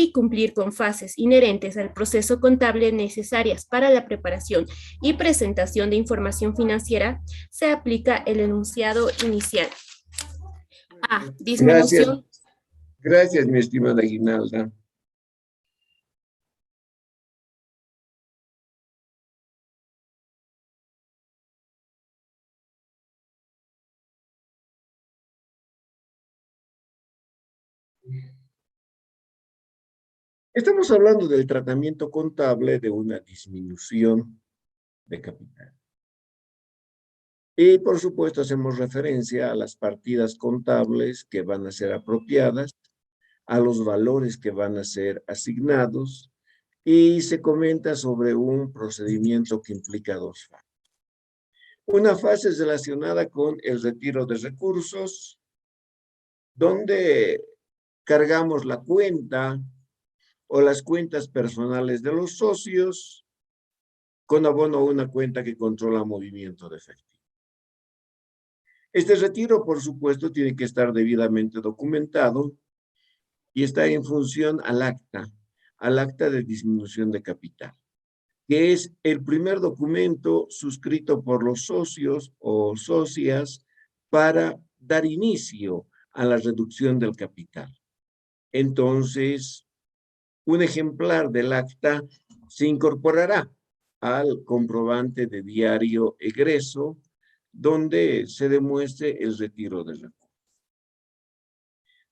y cumplir con fases inherentes al proceso contable necesarias para la preparación y presentación de información financiera, se aplica el enunciado inicial. A. Gracias, Disminución. gracias, mi estimada Guinalda. Estamos hablando del tratamiento contable de una disminución de capital. Y por supuesto hacemos referencia a las partidas contables que van a ser apropiadas, a los valores que van a ser asignados, y se comenta sobre un procedimiento que implica dos fases. Una fase es relacionada con el retiro de recursos, donde cargamos la cuenta o las cuentas personales de los socios con abono a una cuenta que controla movimiento de efectivo. Este retiro, por supuesto, tiene que estar debidamente documentado y está en función al acta de disminución de capital, que es el primer documento suscrito por los socios o socias para dar inicio a la reducción del capital. Entonces, un ejemplar del acta se incorporará al comprobante de diario egreso, donde se demuestre el retiro de recursos.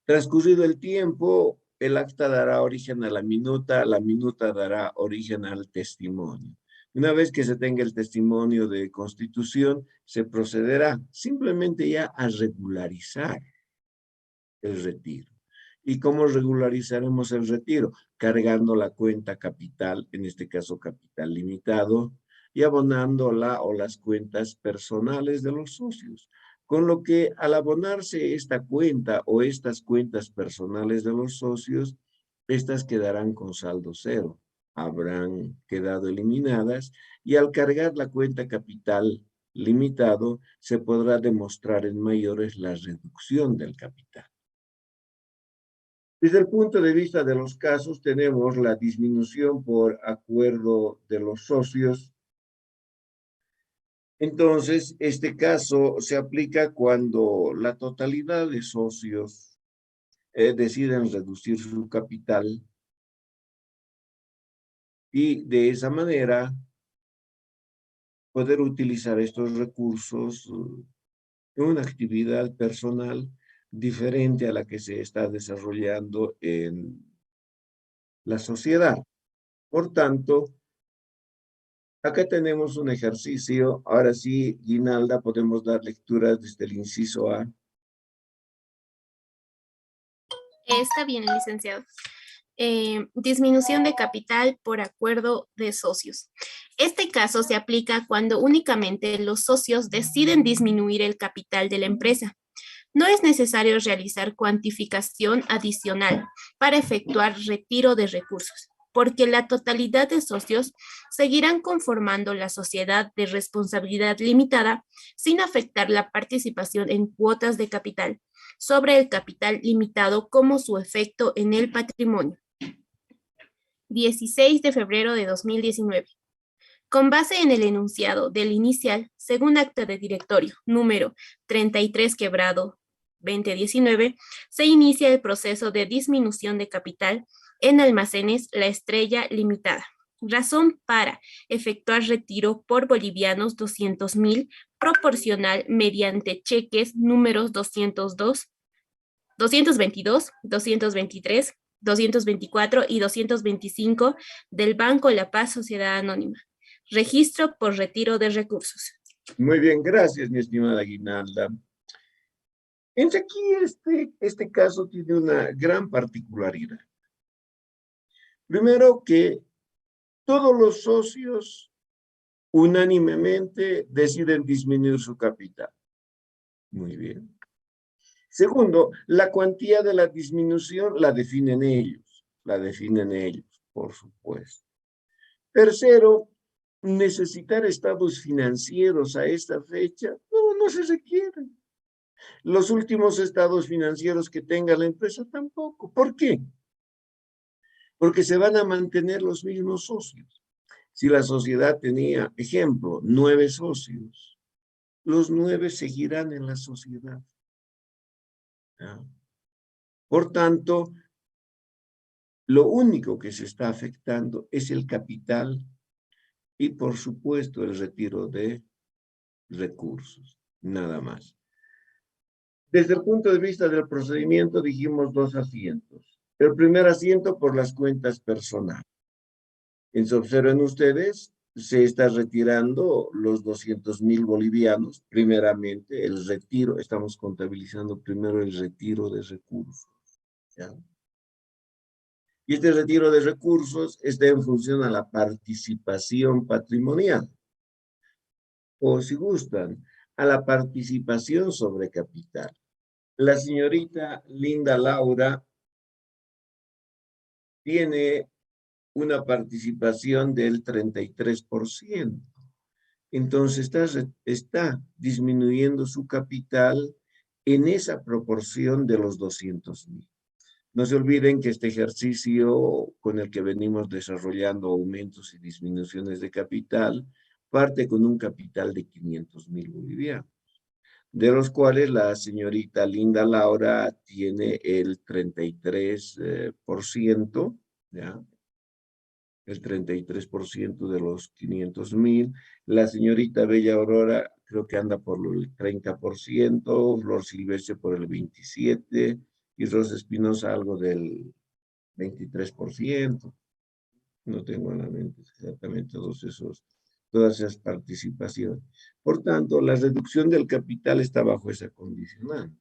Transcurrido el tiempo, el acta dará origen a la minuta dará origen al testimonio. Una vez que se tenga el testimonio de constitución, se procederá simplemente ya a regularizar el retiro. ¿Y cómo regularizaremos el retiro? Cargando la cuenta capital, en este caso capital limitado, y abonándola o las cuentas personales de los socios. Con lo que al abonarse esta cuenta o estas cuentas personales de los socios, estas quedarán con saldo cero, habrán quedado eliminadas, y al cargar la cuenta capital limitado, se podrá demostrar en mayores la reducción del capital. Desde el punto de vista de los casos, tenemos la disminución por acuerdo de los socios. Entonces, este caso se aplica cuando la totalidad de socios deciden reducir su capital y de esa manera poder utilizar estos recursos en una actividad personal diferente a la que se está desarrollando en la sociedad. Por tanto, acá tenemos un ejercicio. Ahora sí, Guinalda, podemos dar lectura desde el inciso A. Está bien, licenciado. Disminución de capital por acuerdo de socios. Este caso se aplica cuando únicamente los socios deciden disminuir el capital de la empresa. No es necesario realizar cuantificación adicional para efectuar retiro de recursos, porque la totalidad de socios seguirán conformando la sociedad de responsabilidad limitada sin afectar la participación en cuotas de capital sobre el capital limitado como su efecto en el patrimonio. 16 de febrero de 2019. Con base en el enunciado del inicial, según acta de directorio número 33 quebrado 2019, se inicia el proceso de disminución de capital en Almacenes La Estrella Limitada. Razón para efectuar retiro por bolivianos 200.000 proporcional mediante cheques números 202, 222, 223, 224 y 225 del Banco La Paz Sociedad Anónima. Registro por retiro de recursos. Muy bien, gracias, mi estimada Guinalda. Entonces aquí este caso tiene una gran particularidad. Primero que todos los socios unánimemente deciden disminuir su capital. Muy bien. Segundo, la cuantía de la disminución la definen ellos, por supuesto. Tercero, necesitar estados financieros a esta fecha, no se requieren. Los últimos estados financieros que tenga la empresa tampoco. ¿Por qué? porque se van a mantener los mismos socios. Si la sociedad tenía, ejemplo, 9 socios, los 9 seguirán en la sociedad. ¿Ya? Por tanto, lo único que se está afectando es el capital y, por supuesto, el retiro de recursos, nada más. Desde el punto de vista del procedimiento, dijimos 2 asientos. El primer asiento por las cuentas personales. Observen ustedes, se está retirando los 200.000 bolivianos. Primeramente, el retiro, estamos contabilizando primero el retiro de recursos. ¿Ya? Y este retiro de recursos está en función a la participación patrimonial. O si gustan, a la participación sobre capital. La señorita Linda Laura tiene una participación del 33%. Entonces está disminuyendo su capital en esa proporción de los 200.000. No se olviden que este ejercicio con el que venimos desarrollando aumentos y disminuciones de capital parte con un capital de 500.000 bolivianos, de los cuales la señorita Linda Laura tiene el 33%, ¿ya? El 33% de los 500.000. La señorita Bella Aurora creo que anda por el 30%, Flor Silvestre por el 27%, y Rosa Espinosa algo del 23%. No tengo en la mente exactamente todas esas participaciones. Por tanto, la reducción del capital está bajo esa condicionante.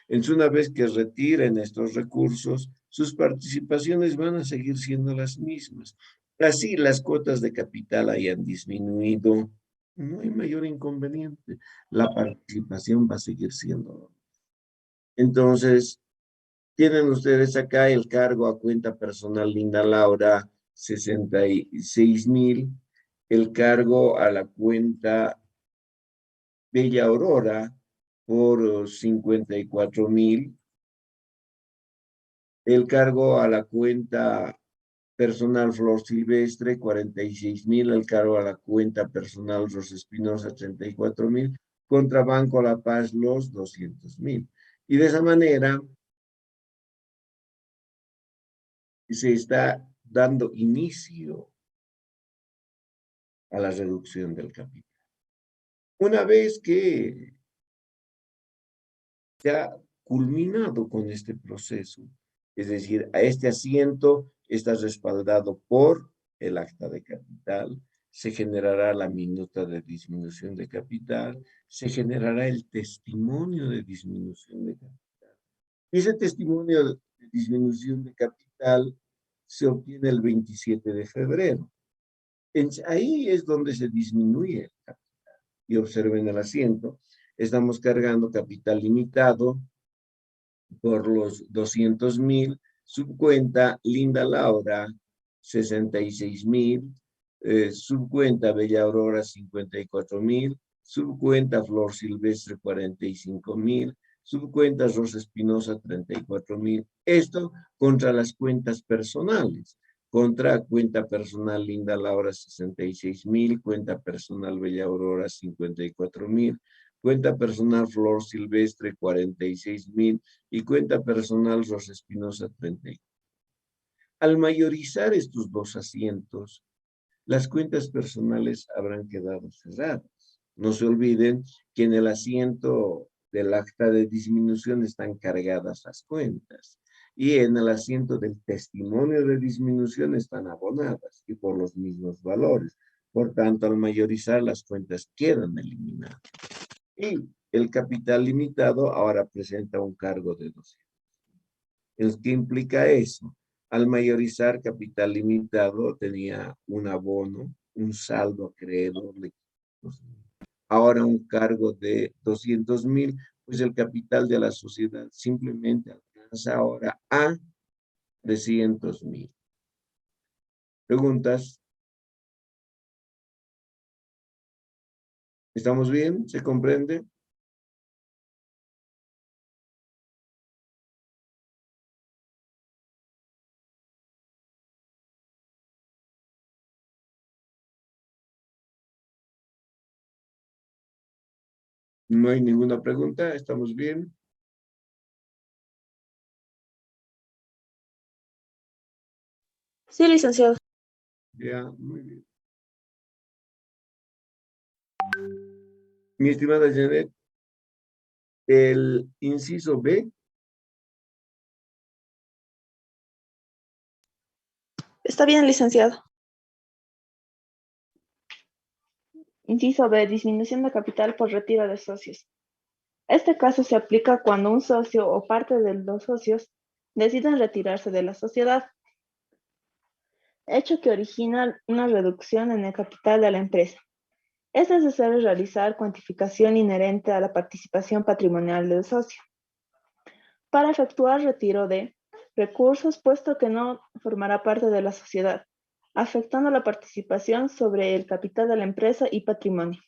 Entonces, una vez que retiren estos recursos, sus participaciones van a seguir siendo las mismas. Así las cuotas de capital hayan disminuido, no hay mayor inconveniente. La participación va a seguir siendo. Entonces, tienen ustedes acá el cargo a cuenta personal Linda Laura, 66.000. El cargo a la cuenta Bella Aurora por 54.000. El cargo a la cuenta personal Flor Silvestre, 46.000. El cargo a la cuenta personal Rosa Espinosa, 34.000. Contra Banco La Paz, los 200.000. Y de esa manera se está dando inicio a la reducción del capital. Una vez que se ha culminado con este proceso, es decir, a este asiento está respaldado por el acta de capital, se generará la minuta de disminución de capital, se generará el testimonio de disminución de capital. Y ese testimonio de disminución de capital se obtiene el 27 de febrero. Ahí es donde se disminuye el capital. Y observen el asiento, estamos cargando capital limitado por los 200.000, subcuenta Linda Laura, 66.000, subcuenta Bella Aurora, 54.000, subcuenta Flor Silvestre, 45.000, subcuenta Rosa Espinosa, 34.000. Esto contra las cuentas personales. Contra cuenta personal Linda Laura, 66.000, cuenta personal Bella Aurora, 54.000, cuenta personal Flor Silvestre, 46.000, y cuenta personal Rosa Espinosa, 30. Al mayorizar estos 2 asientos, las cuentas personales habrán quedado cerradas. No se olviden que en el asiento del acta de disminución están cargadas las cuentas, y en el asiento del testimonio de disminución están abonadas y por los mismos valores. Por tanto, al mayorizar, las cuentas quedan eliminadas. Y el capital limitado ahora presenta un cargo de 200. ¿Qué implica eso? Al mayorizar capital limitado tenía un abono, un saldo acreedor de 500.000. Ahora un cargo de 200.000, pues el capital de la sociedad simplemente alcanza ahora a 300.000. ¿Preguntas? ¿Estamos bien? ¿Se comprende? No hay ninguna pregunta, ¿estamos bien? Sí, licenciado. Ya, muy bien. Mi estimada Janet, el inciso B, Está bien, licenciado. Inciso B, disminución de capital por retiro de socios. Este caso se aplica cuando un socio o parte de los socios deciden retirarse de la sociedad, hecho que origina una reducción en el capital de la empresa. Es necesario realizar cuantificación inherente a la participación patrimonial del socio para efectuar retiro de recursos, puesto que no formará parte de la sociedad, afectando la participación sobre el capital de la empresa y patrimonio.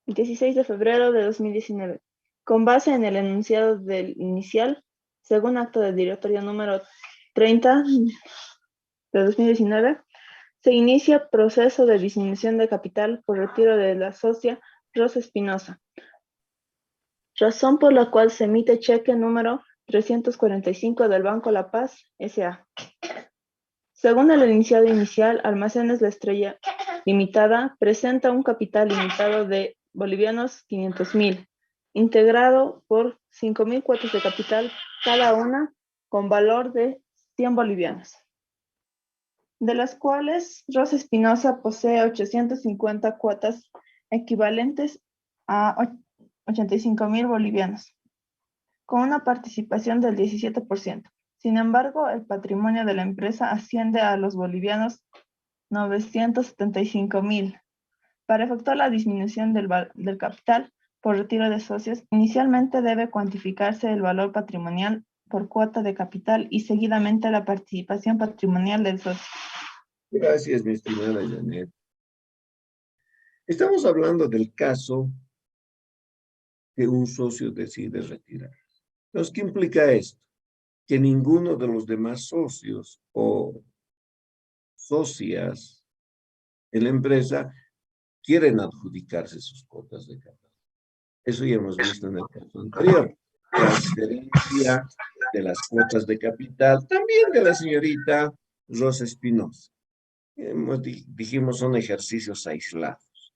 El 16 de febrero de 2019, con base en el enunciado del inicial, según acto de directorio número 30 de 2019, se inicia proceso de disminución de capital por retiro de la socia Rosa Espinosa, razón por la cual se emite cheque número 345 del Banco La Paz, S.A. Según el enunciado inicial, Almacenes La Estrella Limitada presenta un capital limitado de bolivianos 500.000, integrado por 5.000 cuotas de capital, cada una con valor de 100 bolivianos, de las cuales Rosa Espinosa posee 850 cuotas equivalentes a 85.000 bolivianos, con una participación del 17%. Sin embargo, el patrimonio de la empresa asciende a los bolivianos 975.000. Para efectuar la disminución del capital por retiro de socios, inicialmente debe cuantificarse el valor patrimonial por cuota de capital y seguidamente la participación patrimonial del socio. gracias, mi estimada Janet. Estamos hablando del caso que un socio decide retirar. Entonces, ¿qué implica esto? Que ninguno de los demás socios o socias en la empresa quieren adjudicarse sus cuotas de capital. Eso ya hemos visto en el caso anterior. Transferencia de las cuotas de capital, también de la señorita Rosa Espinosa. Dijimos son ejercicios aislados.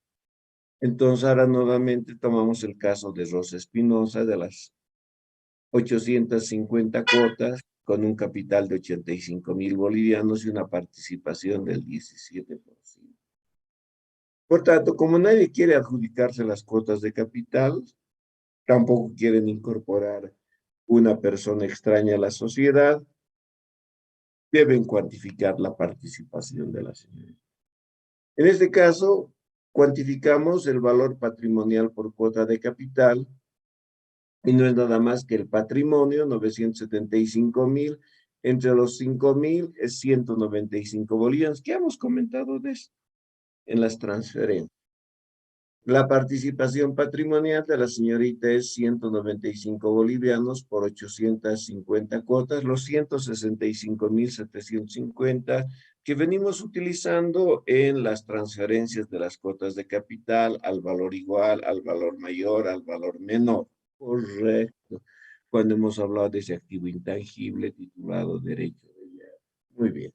Entonces ahora nuevamente tomamos el caso de Rosa Espinosa, de las 850 cuotas, con un capital de 85.000 bolivianos y una participación del 17%. Por tanto, como nadie quiere adjudicarse las cuotas de capital, tampoco quieren incorporar una persona extraña a la sociedad, deben cuantificar la participación de la señorita. En este caso, cuantificamos el valor patrimonial por cuota de capital y no es nada más que el patrimonio, 975.000, entre los 5.000 es 195 bolivianos, que hemos comentado de esto en las transferencias. La participación patrimonial de la señorita es 195 bolivianos por 850 cuotas, los 165.750 que venimos utilizando en las transferencias de las cuotas de capital al valor igual, al valor mayor, al valor menor. Correcto. Cuando hemos hablado de ese activo intangible titulado derecho de hierro. Muy bien.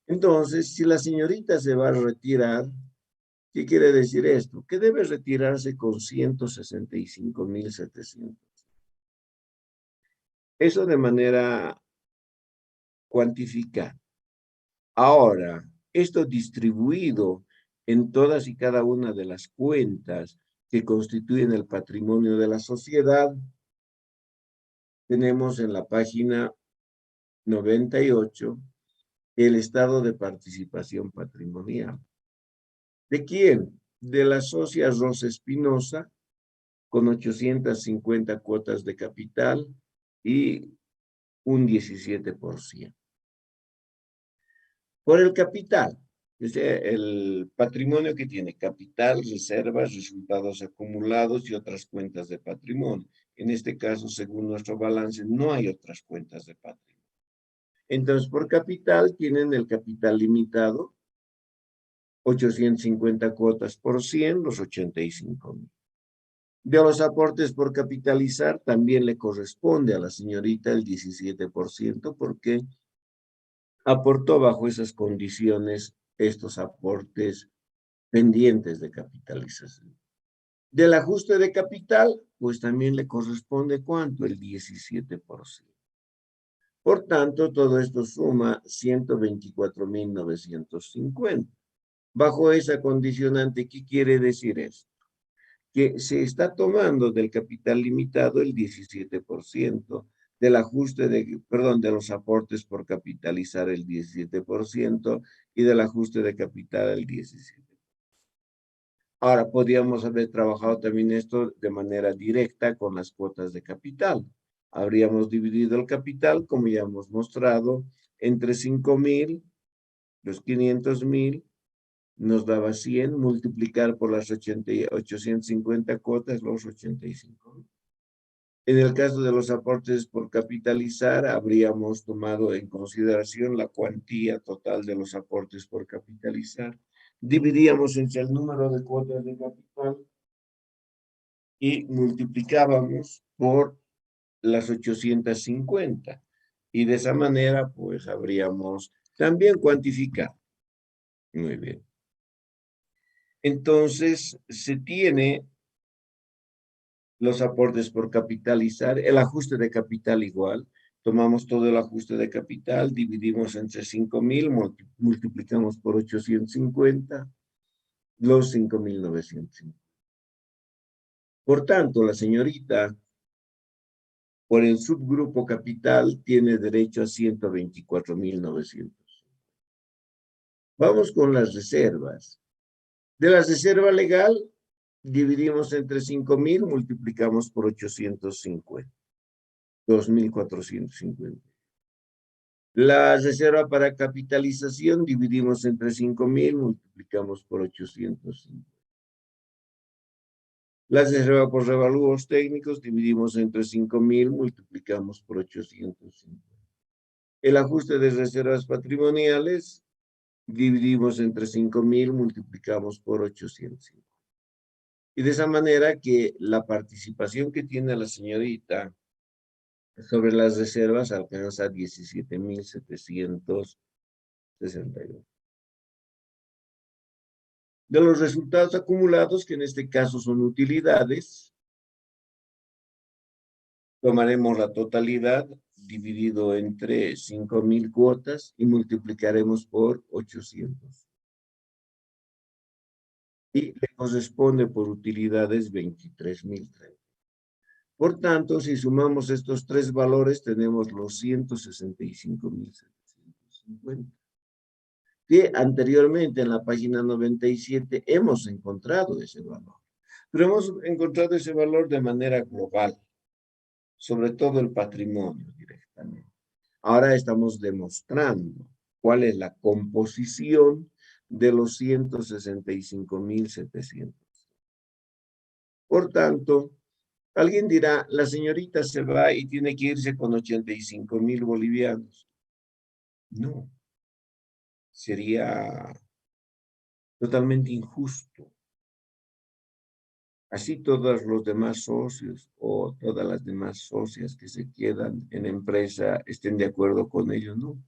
Entonces, si la señorita se va a retirar, ¿qué quiere decir esto? Que debe retirarse con 165.700. Eso de manera cuantificada. Ahora, esto distribuido en todas y cada una de las cuentas que constituyen el patrimonio de la sociedad, tenemos en la página 98 el estado de participación patrimonial. ¿De quién? De la socia Rosa Espinosa, con 850 cuotas de capital y un 17%. Por el capital, o sea, el patrimonio que tiene capital, reservas, resultados acumulados y otras cuentas de patrimonio. En este caso, según nuestro balance, no hay otras cuentas de patrimonio. Entonces, por capital, tienen el capital limitado, 850 cuotas por 100, los 85.000. De los aportes por capitalizar también le corresponde a la señorita el 17% porque aportó bajo esas condiciones estos aportes pendientes de capitalización. Del ajuste de capital, pues también le corresponde ¿cuánto? El 17%. Por tanto, todo esto suma 124.950. Bajo esa condicionante, ¿qué quiere decir esto? Que se está tomando del capital limitado el 17%, del ajuste de los aportes por capitalizar el 17% y del ajuste de capital el 17%. Ahora, podríamos haber trabajado también esto de manera directa con las cuotas de capital. Habríamos dividido el capital, como ya hemos mostrado, entre 5.000, los 500.000, nos daba 100, multiplicar por las 850 cuotas, los 85. En el caso de los aportes por capitalizar, habríamos tomado en consideración la cuantía total de los aportes por capitalizar. Dividíamos entre el número de cuotas de capital y multiplicábamos por las 850. Y de esa manera, pues, habríamos también cuantificado. Muy bien. Entonces, se tiene los aportes por capitalizar, el ajuste de capital igual. Tomamos todo el ajuste de capital, dividimos entre 5.000, multiplicamos por 850, los 5.950. Por tanto, la señorita, por el subgrupo capital, tiene derecho a 124.900. Vamos con las reservas. De la reserva legal, dividimos entre 5.000, multiplicamos por 850. 2.450. La reserva para capitalización dividimos entre 5.000, multiplicamos por 850. La reserva por revalúos técnicos dividimos entre 5.000, multiplicamos por 850. El ajuste de reservas patrimoniales dividimos entre 5.000, multiplicamos por 850. Y de esa manera que la participación que tiene la señorita sobre las reservas alcanza 17.762. De los resultados acumulados, que en este caso son utilidades, tomaremos la totalidad dividido entre 5.000 cuotas y multiplicaremos por 800. Y le corresponde por utilidades 23.030. Por tanto, si sumamos estos tres valores, tenemos los 165.750. Que anteriormente en la página 97 hemos encontrado ese valor. Pero hemos encontrado ese valor de manera global, sobre todo el patrimonio directamente. Ahora estamos demostrando cuál es la composición de los 165.700. Por tanto, alguien dirá, la señorita se va y tiene que irse con 85.000 bolivianos. No, sería totalmente injusto. Así todos los demás socios o todas las demás socias que se quedan en la empresa estén de acuerdo con ello, no.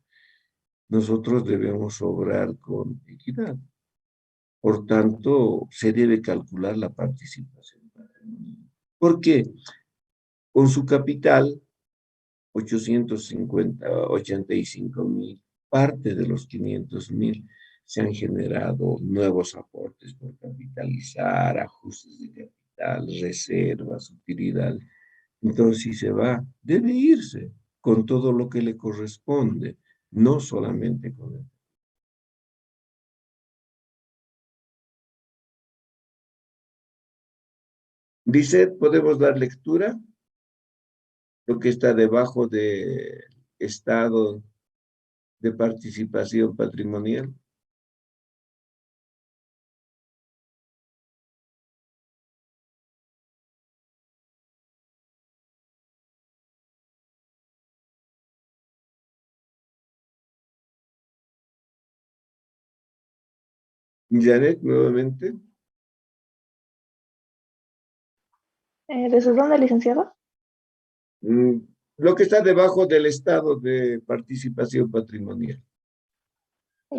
Nosotros debemos obrar con equidad. Por tanto, se debe calcular la participación. ¿Por qué? Con su capital, 85.000, parte de los 500.000 se han generado nuevos aportes por capitalizar, ajustes de capital, reservas, utilidades. Entonces, si se va, debe irse con todo lo que le corresponde, no solamente con él. Dice, ¿podemos dar lectura? Lo que está debajo de estado de participación patrimonial. Janet, nuevamente. ¿Desde dónde, licenciado? Mm, Lo que está debajo del estado de participación patrimonial.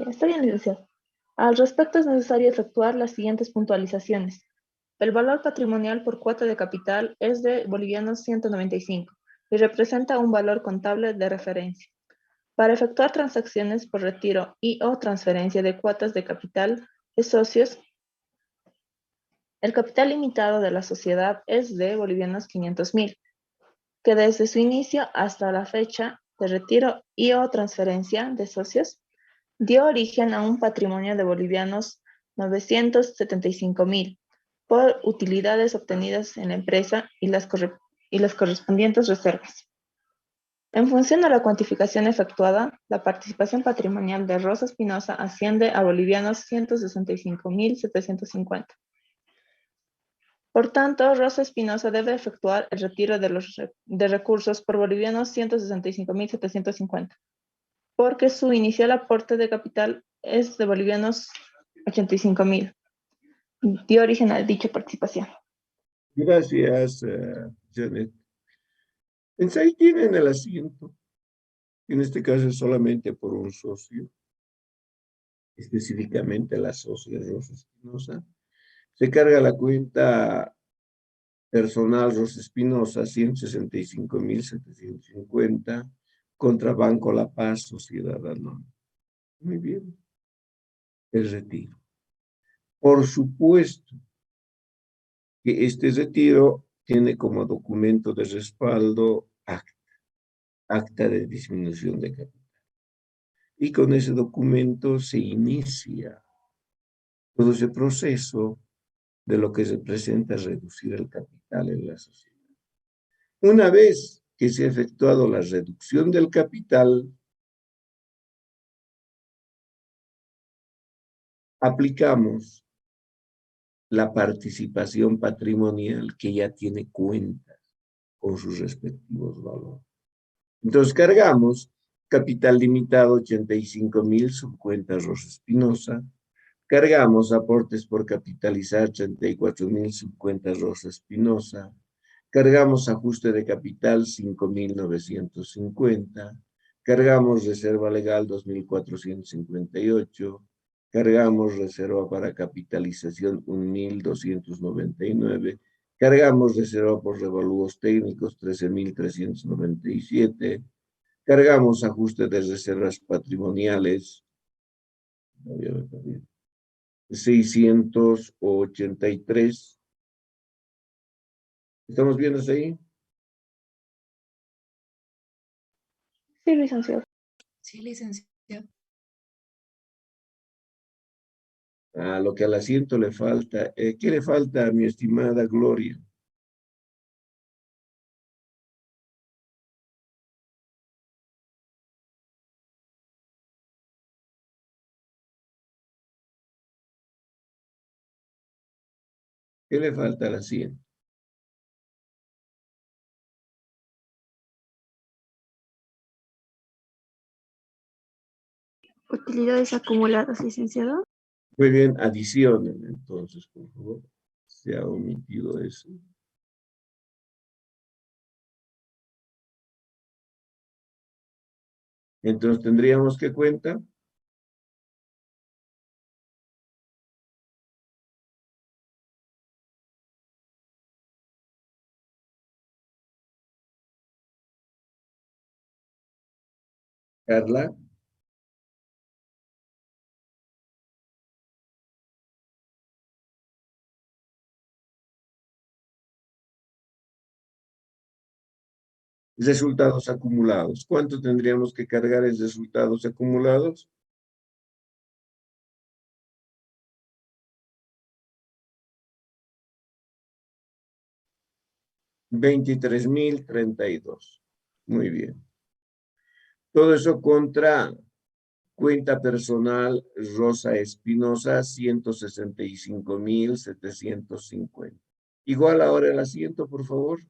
Está bien, licenciado. Al respecto, es necesario efectuar las siguientes puntualizaciones. El valor patrimonial por cuota de capital es de bolivianos 195 y representa un valor contable de referencia. Para efectuar transacciones por retiro y o transferencia de cuotas de capital de socios, el capital limitado de la sociedad es de bolivianos 500.000, que desde su inicio hasta la fecha de retiro y o transferencia de socios dio origen a un patrimonio de bolivianos 975.000 por utilidades obtenidas en la empresa y las correspondientes reservas. En función de la cuantificación efectuada, la participación patrimonial de Rosa Espinosa asciende a bolivianos 165.750. Por tanto, Rosa Espinosa debe efectuar el retiro de recursos por bolivianos 165.750, porque su inicial aporte de capital es de bolivianos 85.000. Dio origen a dicha participación. Gracias, Janet. Ahí tienen el asiento. En este caso es solamente por un socio, específicamente la socia Rosa Espinosa. Se carga la cuenta personal Rosa Espinosa, 165.750, contra Banco La Paz, Sociedad Anónima. Muy bien. El retiro. Por supuesto que este retiro tiene como documento de respaldo acta de disminución de capital. Y con ese documento se inicia todo ese proceso de lo que representa reducir el capital en la sociedad. Una vez que se ha efectuado la reducción del capital, aplicamos la participación patrimonial que ya tiene cuentas con sus respectivos valores. Entonces cargamos capital limitado 85.000 subcuenta Rosa Espinosa, cargamos aportes por capitalizar 34.000 subcuenta Rosa Espinosa, cargamos ajuste de capital 5.950, cargamos reserva legal 2.458, cargamos reserva para capitalización 1.299, cargamos reserva por revalúos técnicos 13.397, cargamos ajuste de reservas patrimoniales 683. ¿Estamos viendo ahí? Sí, licenciado. Sí, licenciado. A lo que al asiento le falta. ¿Qué le falta a mi estimada Gloria? ¿Qué le falta al asiento? Utilidades acumuladas, licenciado. Muy bien, adicionen entonces, por favor. Se ha omitido eso. Entonces tendríamos que cuenta. Carla. Resultados acumulados. ¿Cuánto tendríamos que cargar en resultados acumulados? $23.032. Muy bien. Todo eso contra cuenta personal Rosa Espinosa, 165.750. Igual ahora el asiento, por favor.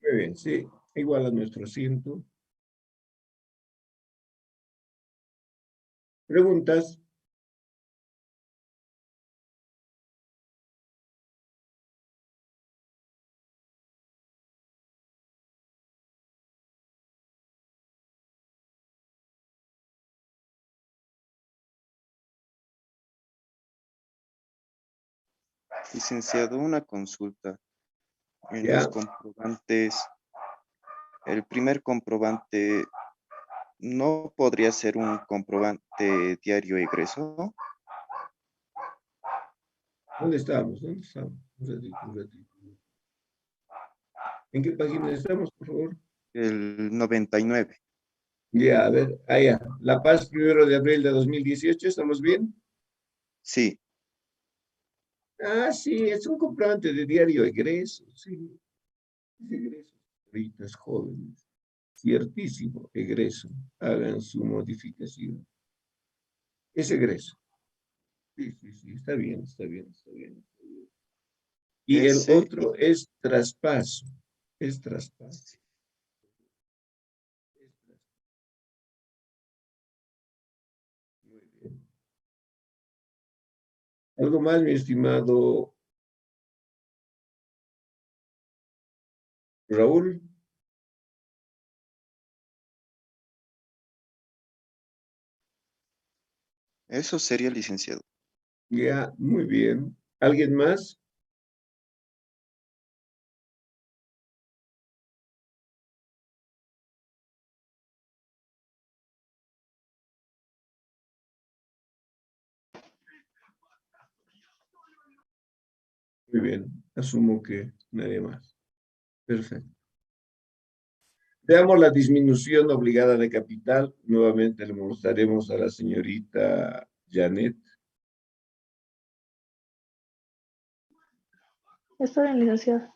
Muy bien, sí, igual a nuestro asiento. ¿Preguntas? Licenciado, una consulta. En los Ya, comprobantes, el primer comprobante no podría ser un comprobante diario egreso. ¿dónde estamos? ¿Dónde estamos? Un ratito, un ratito. ¿En qué página estamos, por favor? El 99. Ya, a ver, allá. La Paz, 1 de abril de 2018, ¿estamos bien? Sí, Ah, sí, es un comprobante de diario egreso, sí. Es egreso. Ahoritas jóvenes. Ciertísimo, egreso. Hagan su modificación. Es egreso. Sí, sí, sí, está bien, está bien, está bien. Está bien. Y el ese y otro es traspaso. Es traspaso. Es traspaso. Muy bien. ¿Algo más, mi estimado Raúl? eso sería, licenciado. Ya, muy bien. ¿Alguien más? Muy bien. Asumo que nadie más. Perfecto. Veamos la disminución obligada de capital. Nuevamente le mostraremos a la señorita Janet. Está bien, licenciado.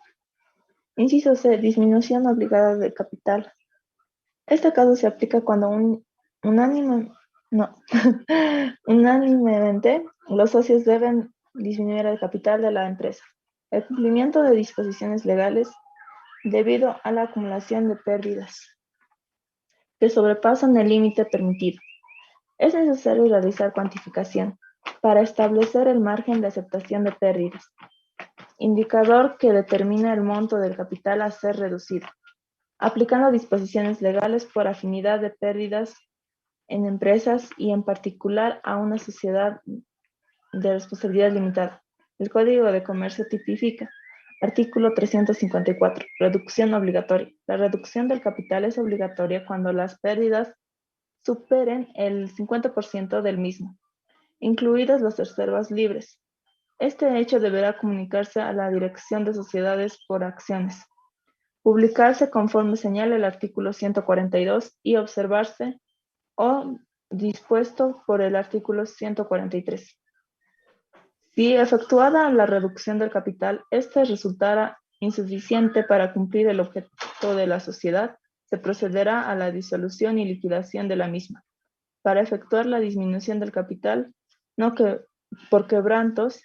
Inciso C, disminución obligada de capital. Este caso se aplica cuando no, unánimemente los socios deben disminuir el capital de la empresa. El cumplimiento de disposiciones legales debido a la acumulación de pérdidas que sobrepasan el límite permitido. Es necesario realizar cuantificación para establecer el margen de aceptación de pérdidas, indicador que determina el monto del capital a ser reducido, aplicando disposiciones legales por afinidad de pérdidas en empresas y en particular a una sociedad de responsabilidad limitada. El Código de Comercio tipifica, artículo 354, reducción obligatoria. La reducción del capital es obligatoria cuando las pérdidas superen el 50% del mismo, incluidas las reservas libres. Este hecho deberá comunicarse a la Dirección de Sociedades por Acciones, publicarse conforme señala el artículo 142 y observarse o dispuesto por el artículo 143. Si efectuada la reducción del capital, este resultara insuficiente para cumplir el objeto de la sociedad, se procederá a la disolución y liquidación de la misma. Para efectuar la disminución del capital, no que por quebrantos,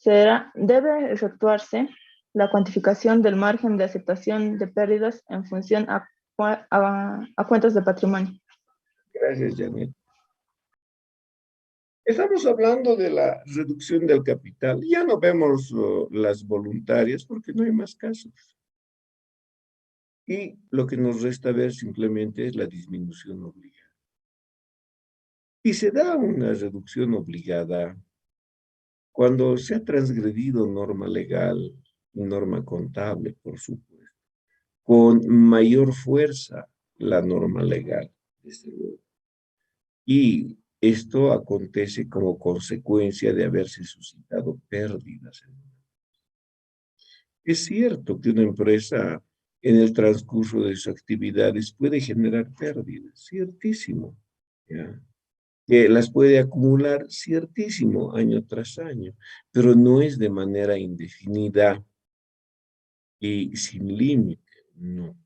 debe efectuarse la cuantificación del margen de aceptación de pérdidas en función a cuentas de patrimonio. Gracias, Janet. Estamos hablando de la reducción del capital. Ya no vemos las voluntarias porque no hay más casos. Y lo que nos resta ver simplemente es la disminución obligada. Y se da una reducción obligada cuando se ha transgredido norma legal y norma contable, por supuesto, con mayor fuerza la norma legal, desde luego. Y esto acontece como consecuencia de haberse suscitado pérdidas. Es cierto que una empresa en el transcurso de sus actividades puede generar pérdidas, ciertísimo, ¿ya? Que las puede acumular, ciertísimo, año tras año, pero no es de manera indefinida y sin límite, no.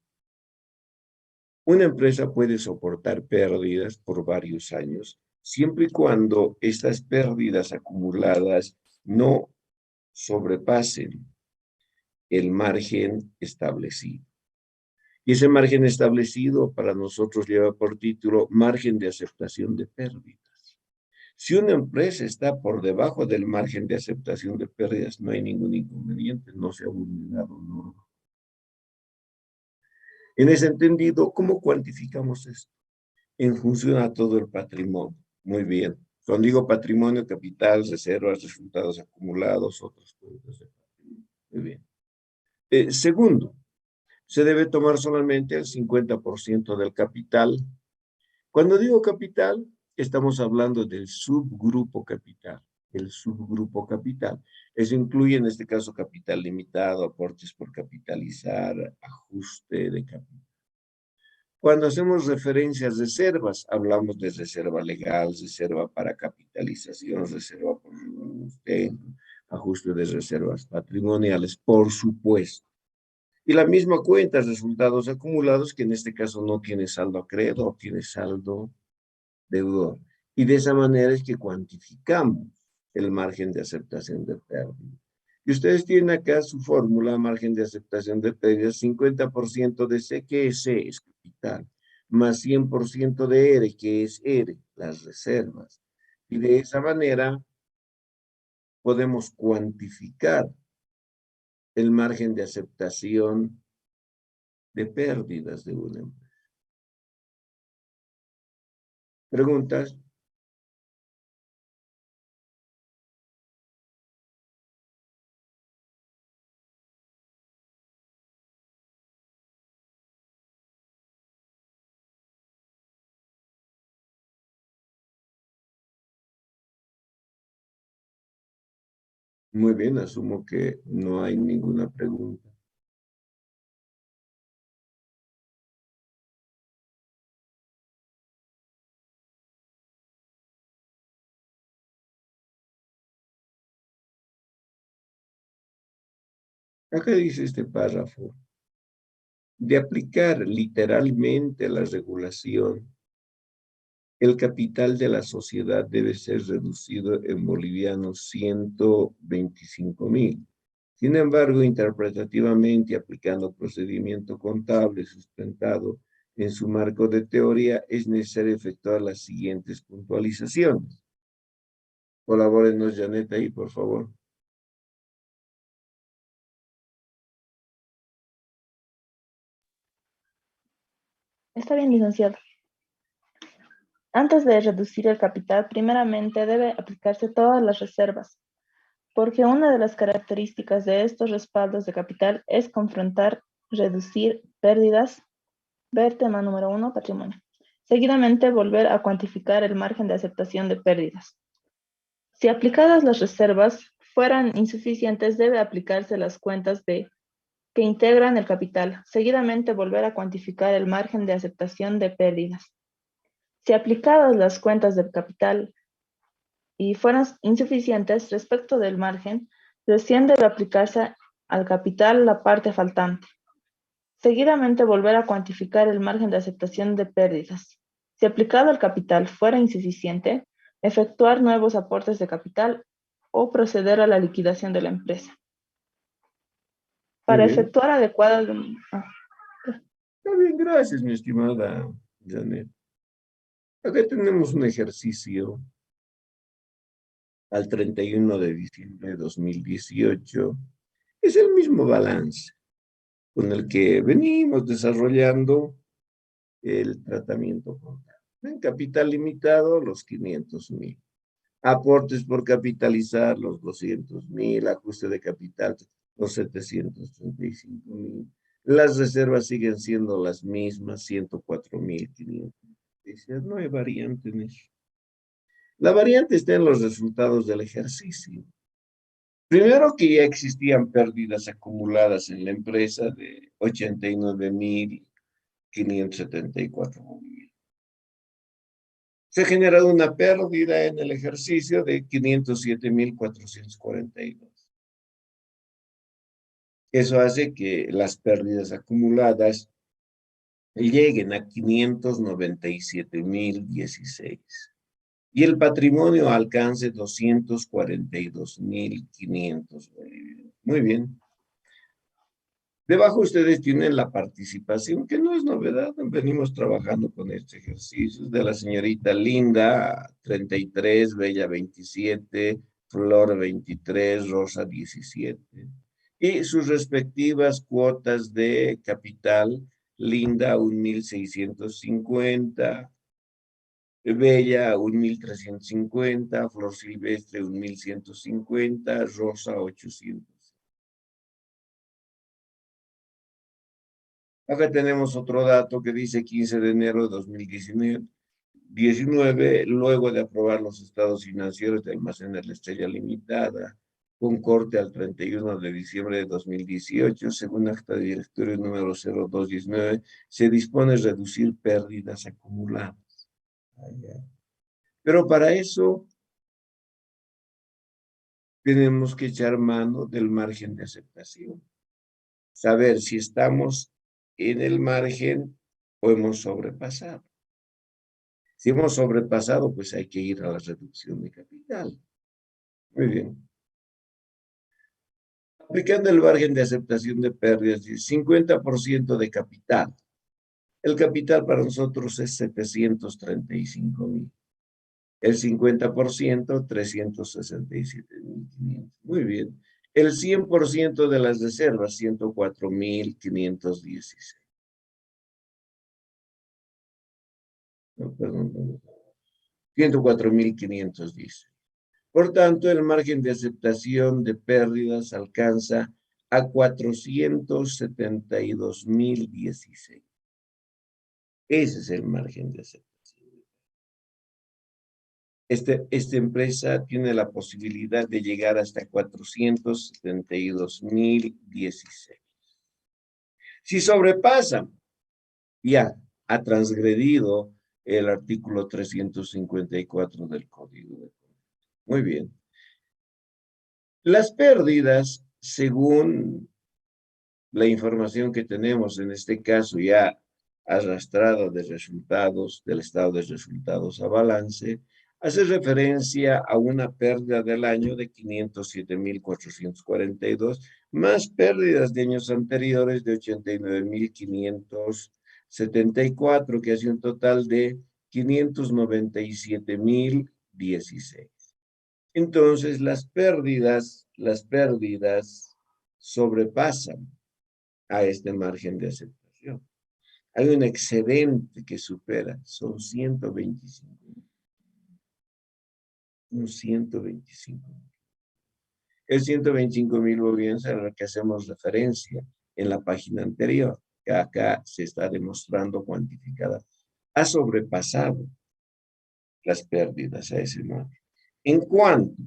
Una empresa puede soportar pérdidas por varios años, siempre y cuando estas pérdidas acumuladas no sobrepasen el margen establecido. Y ese margen establecido para nosotros lleva por título margen de aceptación de pérdidas. Si una empresa está por debajo del margen de aceptación de pérdidas, no hay ningún inconveniente, no se ha vulnerado norma. En ese entendido, ¿cómo cuantificamos esto? En función a todo el patrimonio. Muy bien. Cuando digo patrimonio, capital, reservas, resultados acumulados, otras cuentas de patrimonio. Muy bien. Segundo, se debe tomar solamente el 50% del capital. Cuando digo capital, estamos hablando del subgrupo capital. El subgrupo capital. Eso incluye en este caso capital limitado, aportes por capitalizar, ajuste de capital. Cuando hacemos referencias a reservas, hablamos de reserva legal, reserva para capitalización, reserva por sustento, ajuste de reservas patrimoniales, por supuesto. Y la misma cuenta, resultados acumulados, que en este caso no tiene saldo acreedor, tiene saldo deudor. Y de esa manera es que cuantificamos el margen de aceptación de pérdida. Y ustedes tienen acá su fórmula, margen de aceptación de pérdidas, 50% de C, que es C, es capital, más 100% de R, que es R, las reservas. Y de esa manera podemos cuantificar el margen de aceptación de pérdidas de una empresa. ¿Preguntas? Muy bien, asumo que no hay ninguna pregunta. Acá dice este párrafo, de aplicar literalmente la regulación, el capital de la sociedad debe ser reducido en bolivianos 125.000. Sin embargo, interpretativamente, aplicando procedimiento contable sustentado en su marco de teoría, es necesario efectuar las siguientes puntualizaciones. Colabórenos, Janet, ahí, por favor. Está bien, licenciado. Antes de reducir el capital, primeramente debe aplicarse todas las reservas, porque una de las características de estos respaldos de capital es confrontar, reducir pérdidas, ver tema número 1, patrimonio. Seguidamente, volver a cuantificar el margen de aceptación de pérdidas. Si aplicadas las reservas fueran insuficientes, debe aplicarse las cuentas que integran el capital. Seguidamente, volver a cuantificar el margen de aceptación de pérdidas. Si aplicadas las cuentas del capital y fueran insuficientes respecto del margen, recién debe aplicarse al capital la parte faltante. Seguidamente, volver a cuantificar el margen de aceptación de pérdidas. Si aplicado al capital fuera insuficiente, efectuar nuevos aportes de capital o proceder a la liquidación de la empresa. Para efectuar adecuadas... Está bien, gracias, mi estimada Janet. Acá tenemos un ejercicio al 31 de diciembre de 2018. Es el mismo balance con el que venimos desarrollando el tratamiento contable. En capital limitado, los 500.000. Aportes por capitalizar, los 200.000. Ajuste de capital, los 735.000. Las reservas siguen siendo las mismas, 104.500. No hay variante en eso. La variante está en los resultados del ejercicio. Primero, que ya existían pérdidas acumuladas en la empresa de 89.574 bolivianos. Se ha generado una pérdida en el ejercicio de 507.442. Eso hace que las pérdidas acumuladas lleguen a 597.016. Y el patrimonio alcance 242.500 bolivianos. Muy bien. Debajo ustedes tienen la participación, que no es novedad, venimos trabajando con este ejercicio, de la señorita Linda, 33, Bella, 27, Flor, 23, Rosa, 17. Y sus respectivas cuotas de capital, Linda, 1.650, Bella, 1.350, Flor Silvestre, 1.150, Rosa, 800. Acá tenemos otro dato que dice 15 de enero de 2019, luego de aprobar los estados financieros de Almacenes La Estrella Limitada, con corte al 31 de diciembre de 2018, según acta de directorio número 0219, se dispone reducir pérdidas acumuladas. Pero para eso tenemos que echar mano del margen de aceptación. Saber si estamos en el margen o hemos sobrepasado. Si hemos sobrepasado, pues hay que ir a la reducción de capital. Muy bien. Aplicando el margen de aceptación de pérdidas, 50% de capital. El capital para nosotros es 735,000. El 50%, 367,500. Muy bien. El 100% de las reservas, 104,516. No, perdón. 104,510. Por tanto, el margen de aceptación de pérdidas alcanza a 472,016. Ese es el margen de aceptación. Esta empresa tiene la posibilidad de llegar hasta 472,016. Si sobrepasan, ya ha transgredido el artículo 354 del Código de Comercio. Muy bien. Las pérdidas, según la información que tenemos, en este caso ya arrastrada de resultados, del estado de resultados a balance, hace referencia a una pérdida del año de 507,442, más pérdidas de años anteriores de 89,574, que hace un total de 597,016. Entonces, las pérdidas sobrepasan a este margen de aceptación. Hay un excedente que supera, son 125. Un 125. El 125,000 bolivianos a lo que hacemos referencia en la página anterior, que acá se está demostrando cuantificada. Ha sobrepasado las pérdidas a ese margen. ¿En cuánto?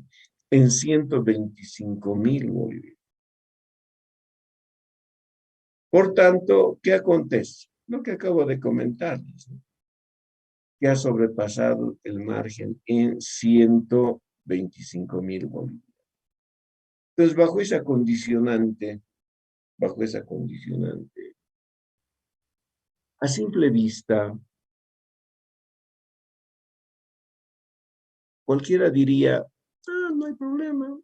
En 125,000 bolivianos. Por tanto, ¿qué acontece? Lo que acabo de comentarles, ¿no? Que ha sobrepasado el margen en 125,000 bolivianos. Entonces, bajo esa condicionante, a simple vista, cualquiera diría, no hay problema.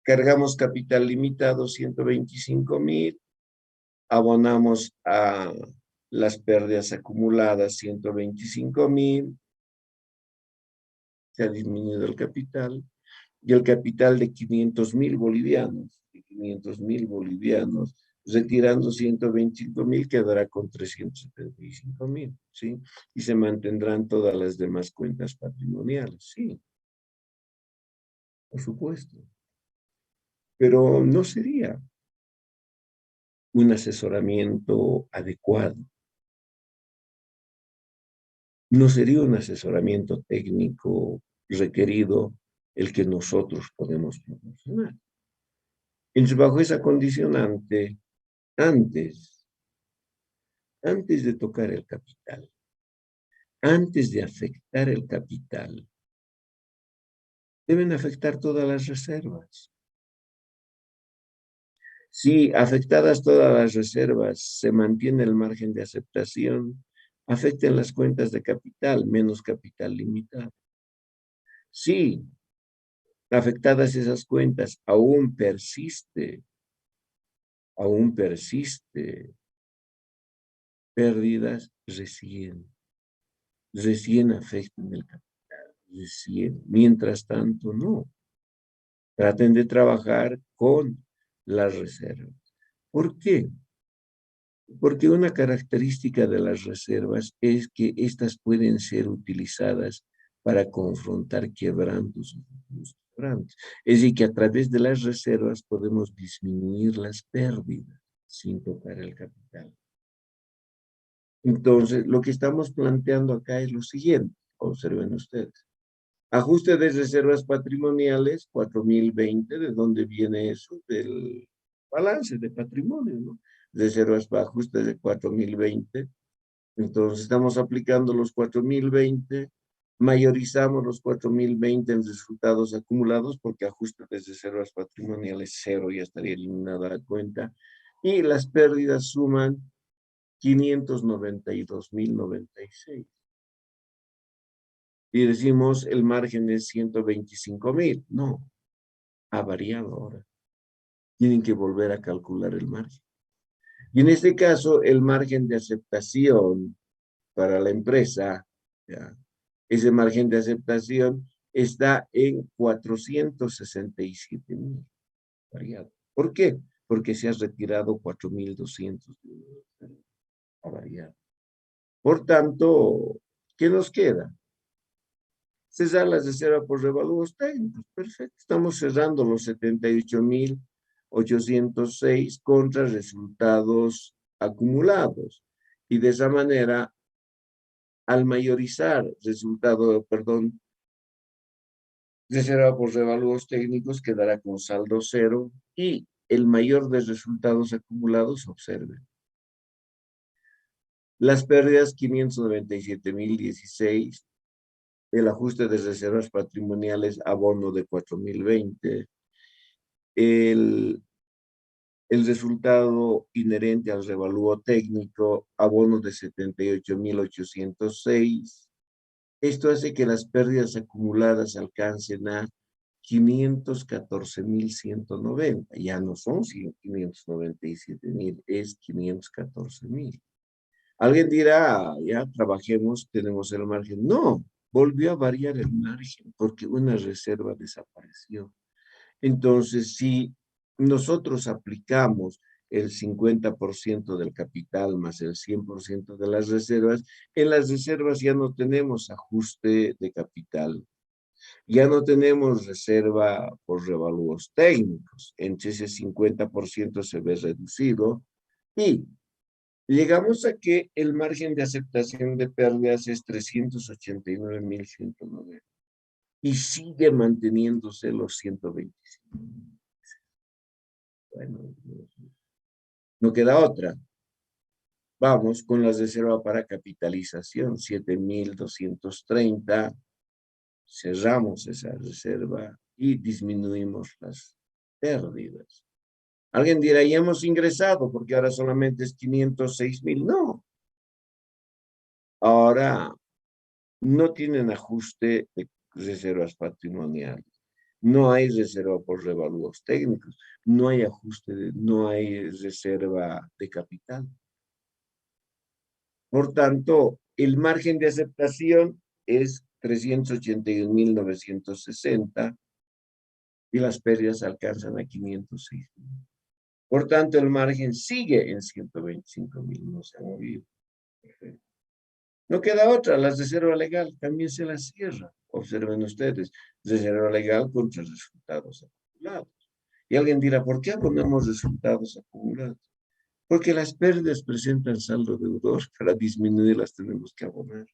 Cargamos capital limitado, 125,000, abonamos a las pérdidas acumuladas, 125,000, se ha disminuido el capital, y el capital de 500,000 bolivianos, retirando 125,000, quedará con 375,000, ¿sí? Y se mantendrán todas las demás cuentas patrimoniales, sí, por supuesto. Pero no sería un asesoramiento adecuado. No sería un asesoramiento técnico requerido el que nosotros podemos proporcionar. Entonces, bajo esa condicionante, antes de tocar el capital, antes de afectar el capital, deben afectar todas las reservas. Si afectadas todas las reservas se mantiene el margen de aceptación, afecten las cuentas de capital, menos capital limitado. Si afectadas esas cuentas aún persiste aún persiste pérdidas recién afectan el capital, recién. Mientras tanto, no. Traten de trabajar con las reservas. ¿Por qué? Porque una característica de las reservas es que éstas pueden ser utilizadas para confrontar quebrantos. Es decir, que a través de las reservas podemos disminuir las pérdidas sin tocar el capital. Entonces, lo que estamos planteando acá es lo siguiente, observen ustedes. Ajuste de reservas patrimoniales, 4020, ¿de dónde viene eso? Del balance de patrimonio, ¿no? Reservas para ajuste de 4020. Entonces, estamos aplicando los 4020, mayorizamos los 4020 en resultados acumulados, porque ajuste de reservas patrimoniales cero, ya estaría eliminada la cuenta, y las pérdidas suman 592.096. Y decimos el margen es 125.000. No, ha variado ahora. Tienen que volver a calcular el margen. Y en este caso, el margen de aceptación para la empresa, ¿ya? Ese margen de aceptación está en 467.000. Variado. ¿Por qué? Porque se ha retirado 4.200. Ha variado. Por tanto, ¿qué nos queda? Cesar las reservas por revalúos técnicos. Perfecto. Estamos cerrando los 78.806 contra resultados acumulados. Y de esa manera, al mayorizar reserva por revalúos técnicos quedará con saldo cero y el mayor de resultados acumulados, observen. Las pérdidas 597.016. El ajuste de reservas patrimoniales, abono de 4.020, el resultado inherente al revalúo técnico, abono de 78.806. Esto hace que las pérdidas acumuladas alcancen a 514.190. Ya no son 597.000, es 514.000. Alguien dirá, ya trabajemos, tenemos el margen. No, volvió a variar el margen porque una reserva desapareció. Entonces, si nosotros aplicamos el 50% del capital más el 100% de las reservas, en las reservas ya no tenemos ajuste de capital. Ya no tenemos reserva por revalúos técnicos. Entonces, ese 50% se ve reducido y llegamos a que el margen de aceptación de pérdidas es 389.190 y sigue manteniéndose los 125. Bueno, no queda otra. Vamos con la reserva para capitalización, 7.230. Cerramos esa reserva y disminuimos las pérdidas. Alguien dirá, ya hemos ingresado porque ahora solamente es 506.000. No. Ahora no tienen ajuste de reservas patrimoniales. No hay reserva por revalúos técnicos. No hay ajuste, no hay reserva de capital. Por tanto, el margen de aceptación es 381.960 y las pérdidas alcanzan a 506.000. Por tanto, el margen sigue en 125.000, no se ha movido. Perfecto. No queda otra, la reserva legal también se la cierra. Observen ustedes, reserva legal contra resultados acumulados. Y alguien dirá, ¿por qué abonamos resultados acumulados? Porque las pérdidas presentan saldo deudor, para disminuirlas tenemos que abonar.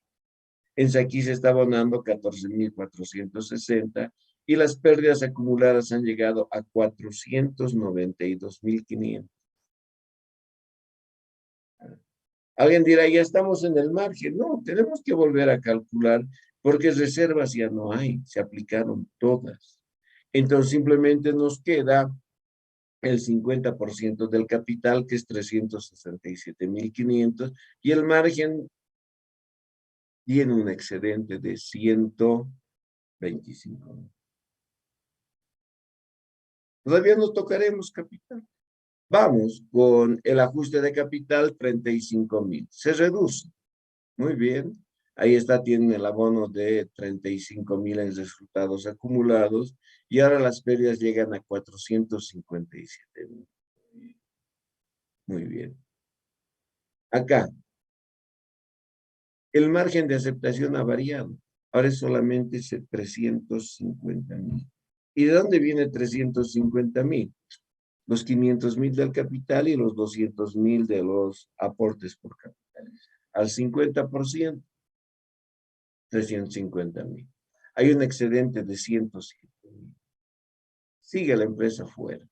Aquí se está abonando 14.460 y las pérdidas acumuladas han llegado a 492.500. Alguien dirá, ya estamos en el margen. No, tenemos que volver a calcular porque reservas ya no hay, se aplicaron todas. Entonces simplemente nos queda el 50% del capital, que es 367.500, y el margen tiene un excedente de 125. Todavía no tocaremos capital. Vamos con el ajuste de capital, 35,000. Se reduce. Muy bien. Ahí está, tienen el abono de 35,000 en resultados acumulados y ahora las pérdidas llegan a 457,000. Muy bien. Acá, el margen de aceptación ha variado. Ahora es solamente 350,000. ¿Y de dónde viene 350,000? Los 500,000 del capital y los 200,000 de los aportes por capital. Al 50%, 350,000. Hay un excedente de 107,000. Sigue la empresa fuera.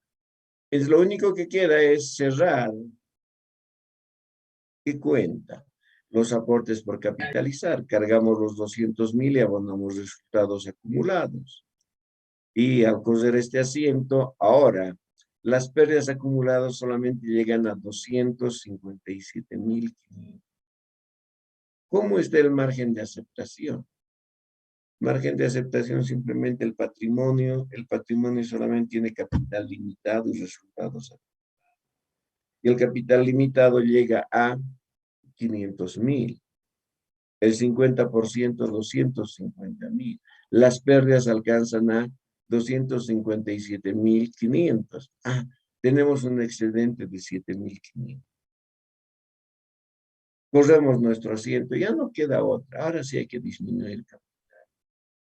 Es lo único que queda es cerrar. ¿Qué cuenta? Los aportes por capitalizar. Cargamos los 200,000 y abonamos resultados acumulados. Y al correr este asiento, ahora las pérdidas acumuladas solamente llegan a 257,500. ¿Cómo está el margen de aceptación? Margen de aceptación simplemente el patrimonio. El patrimonio solamente tiene capital limitado y resultados acumulados. Y el capital limitado llega a 500,000. El 50%, 250,000. Las pérdidas alcanzan a 257,500. Tenemos un excedente de 7,500. Corremos nuestro asiento, ya no queda otra. Ahora sí hay que disminuir capital.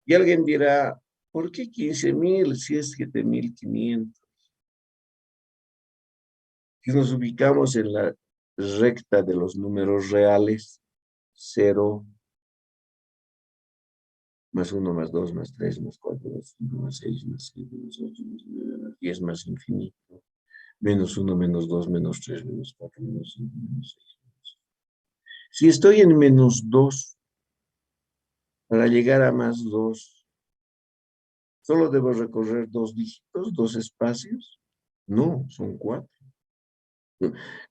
Y alguien dirá, ¿por qué 15,000 si es 7,500? Si nos ubicamos en la recta de los números reales, 0, más 1, más 2, más 3, más 4, más 5, más 6, más 7, más 8, más 9, más 10, más infinito, menos 1, menos 2, menos 3, menos 4, menos 5, menos 6. Si estoy en menos 2, para llegar a más 2, ¿solo debo recorrer 2 dígitos, 2 espacios? No, son 4.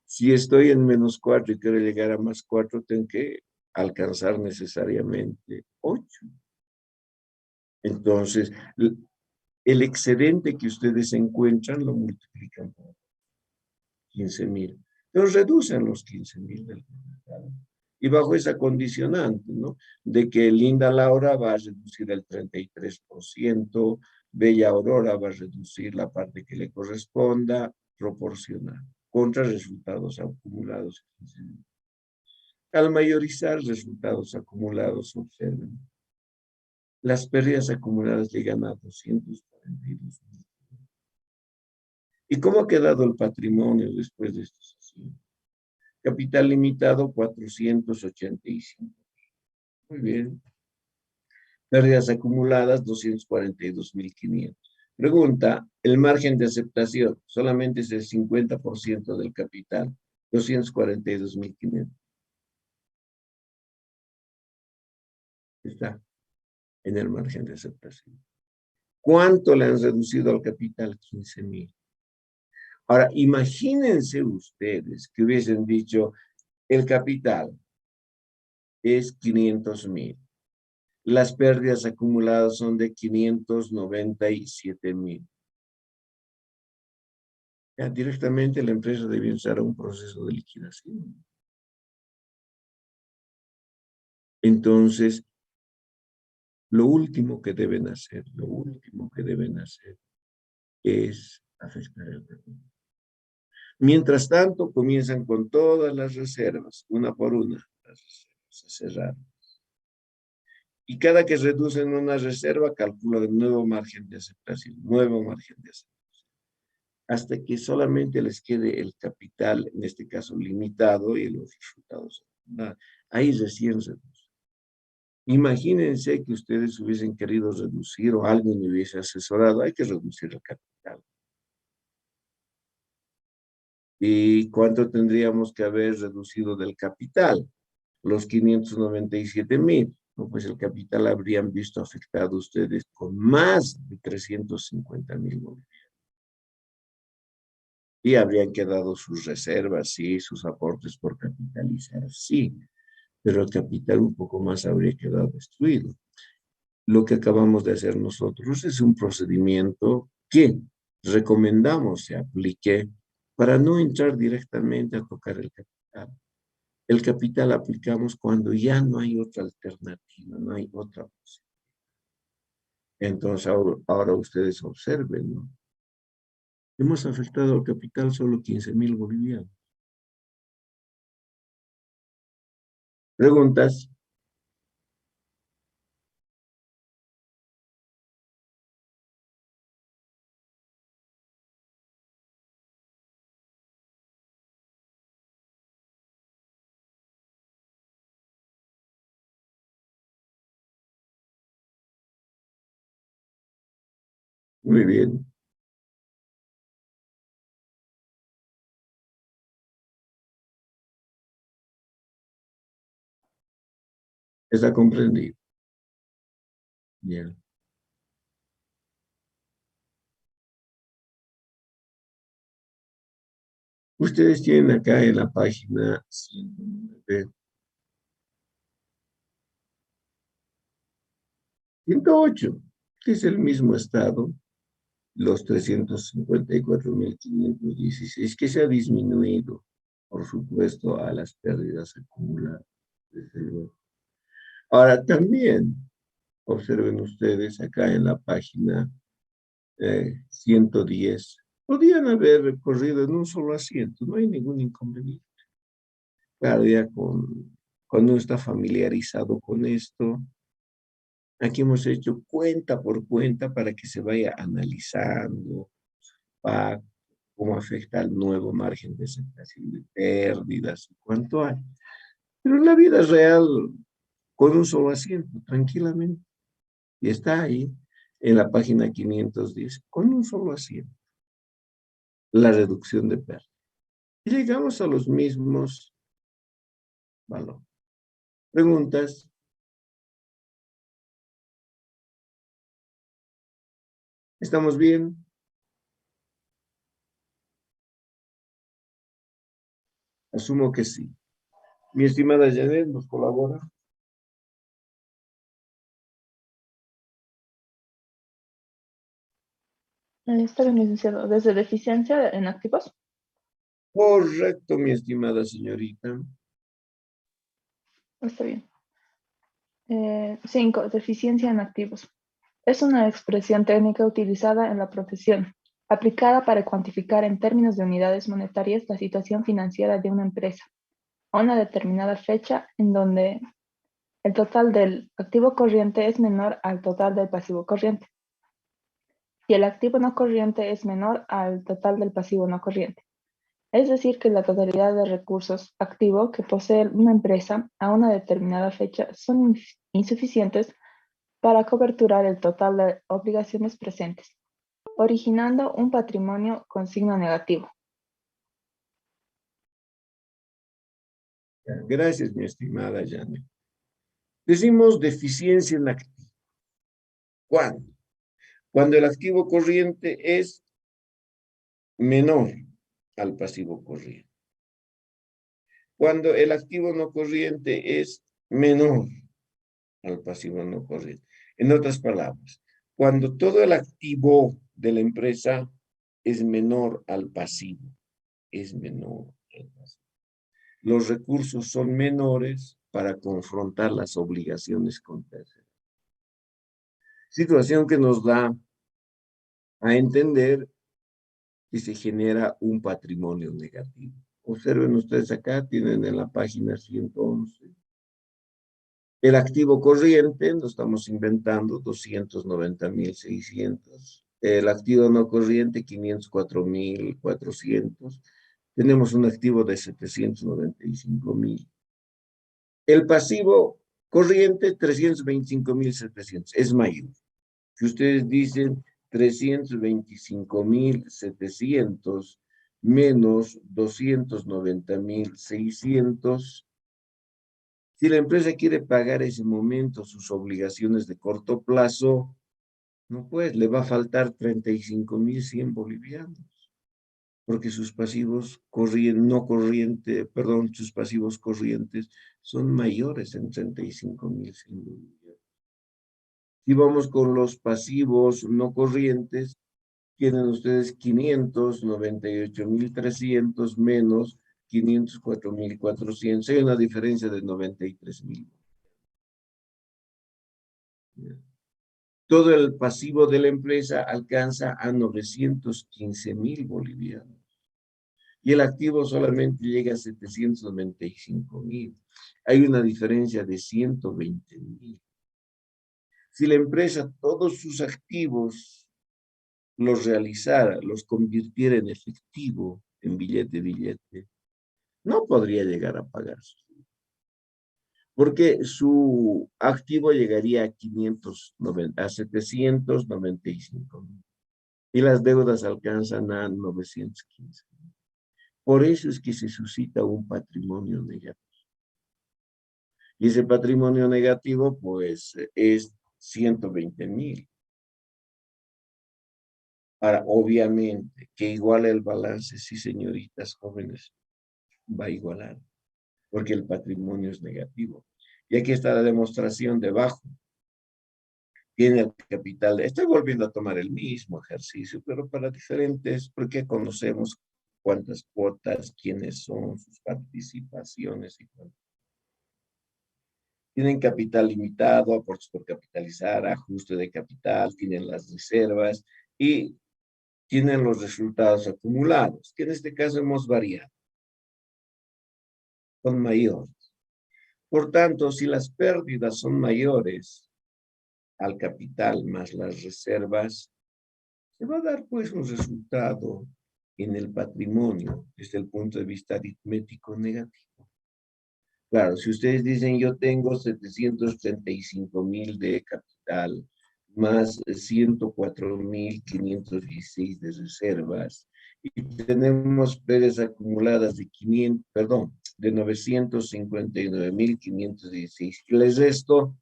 Si estoy en menos 4 y quiero llegar a más 4, tengo que alcanzar necesariamente 8. Entonces, el excedente que ustedes encuentran lo multiplican por 15,000. Entonces, reducen los 15,000 del capital. Y bajo esa condicionante, ¿no? De que Linda Laura va a reducir el 33%, Bella Aurora va a reducir la parte que le corresponda, proporcional, contra resultados acumulados. Al mayorizar resultados acumulados, observen, las pérdidas acumuladas llegan a 242,000. ¿Y cómo ha quedado el patrimonio después de esta sesión? Capital limitado, 485. Muy bien. Pérdidas acumuladas, 242,500. Pregunta, el margen de aceptación solamente es el 50% del capital, 242,500. Está en el margen de aceptación. ¿Cuánto le han reducido al capital? 15,000. Ahora, imagínense ustedes que hubiesen dicho, el capital es 500,000. Las pérdidas acumuladas son de 597,000. Ya directamente la empresa debe iniciar un proceso de liquidación. Entonces, lo último que deben hacer es afectar el capital. Mientras tanto, comienzan con todas las reservas, una por una, las reservas a cerrar. Y cada que reducen una reserva, calcula de nuevo margen de aceptación, nuevo margen de aceptación. Hasta que solamente les quede el capital, en este caso limitado, y los resultados. Ahí recién reducen. Imagínense que ustedes hubiesen querido reducir o alguien me hubiese asesorado, hay que reducir el capital. ¿Y cuánto tendríamos que haber reducido del capital? Los 597,000. No, pues el capital habrían visto afectado ustedes con más de 350,000 bolivianos. Y habrían quedado sus reservas, sí, sus aportes por capitalizar, sí, pero el capital un poco más habría quedado destruido. Lo que acabamos de hacer nosotros es un procedimiento que recomendamos se aplique para no entrar directamente a tocar el capital. El capital aplicamos cuando ya no hay otra alternativa, no hay otra opción. Entonces, ahora ustedes observen, ¿no? Hemos afectado al capital solo 15.000 bolivianos. ¿Preguntas? Muy bien. Está comprendido. Bien. Ustedes tienen acá en la página 109, 108, que es el mismo estado, los 354.516, que se ha disminuido, por supuesto, a las pérdidas acumuladas. Desde luego. Ahora también, observen ustedes acá en la página 110, podían haber recorrido en un solo asiento, no hay ningún inconveniente. Claro, ya cuando uno está familiarizado con esto, aquí hemos hecho cuenta por cuenta para que se vaya analizando cómo afecta al nuevo margen de aceptación de pérdidas y cuánto hay. Pero en la vida real, con un solo asiento, tranquilamente, y está ahí en la página 510, con un solo asiento, la reducción de pérdidas. Y llegamos a los mismos valores. ¿Preguntas? ¿Estamos bien? Asumo que sí. Mi estimada Janet, ¿nos colabora? Está bien, licenciado. Desde deficiencia en activos. Correcto, mi estimada señorita. Está bien. 5. Deficiencia en activos. Es una expresión técnica utilizada en la profesión, aplicada para cuantificar en términos de unidades monetarias la situación financiera de una empresa a una determinada fecha en donde el total del activo corriente es menor al total del pasivo corriente y el activo no corriente es menor al total del pasivo no corriente. Es decir, que la totalidad de recursos activo que posee una empresa a una determinada fecha son insuficientes para coberturar el total de obligaciones presentes, originando un patrimonio con signo negativo. Gracias, mi estimada Janet. Decimos deficiencia en activo. ¿Cuándo? Cuando el activo corriente es menor al pasivo corriente. Cuando el activo no corriente es menor al pasivo no corriente. En otras palabras, cuando todo el activo de la empresa es menor al pasivo, es menor al pasivo. Los recursos son menores para confrontar las obligaciones con terceros. Situación que nos da a entender que se genera un patrimonio negativo. Observen ustedes acá, tienen en la página 111. El activo corriente, lo estamos inventando, 290.600. El activo no corriente, 504.400. Tenemos un activo de 795.000. El pasivo corriente, 325.700. Es mayor. Si ustedes dicen 325.700 menos 290.600, si la empresa quiere pagar ese momento sus obligaciones de corto plazo, no pues, le va a faltar 35.100 bolivianos, porque sus pasivos sus pasivos corrientes son mayores en 35.100 bolivianos. Si vamos con los pasivos no corrientes, tienen ustedes 598.300 menos 504.400. Hay una diferencia de 93.000. Todo el pasivo de la empresa alcanza a 915.000 bolivianos. Y el activo solamente llega a 795.000. Hay una diferencia de 120.000. Si la empresa todos sus activos los realizara, los convirtiera en efectivo, en billete, no podría llegar a pagarse. Porque su activo llegaría a 795.000 y las deudas alcanzan a 915. Por eso es que se suscita un patrimonio negativo. Y ese patrimonio negativo, pues, es 120.000. Ahora, obviamente, que iguala el balance, sí, señoritas jóvenes, va a igualar, porque el patrimonio es negativo. Y aquí está la demostración debajo. Tiene el capital. Estoy volviendo a tomar el mismo ejercicio, pero para diferentes, porque conocemos cuántas cuotas, quiénes son, sus participaciones y cuánto. Tienen capital limitado, aportes por capitalizar, ajuste de capital, tienen las reservas y tienen los resultados acumulados, que en este caso hemos variado. Son mayores. Por tanto, si las pérdidas son mayores al capital más las reservas, se va a dar pues un resultado en el patrimonio desde el punto de vista aritmético negativo. Claro, si ustedes dicen yo tengo 735.000 de capital más 104.516 de reservas y tenemos pérdidas acumuladas de 959.516 y les resto,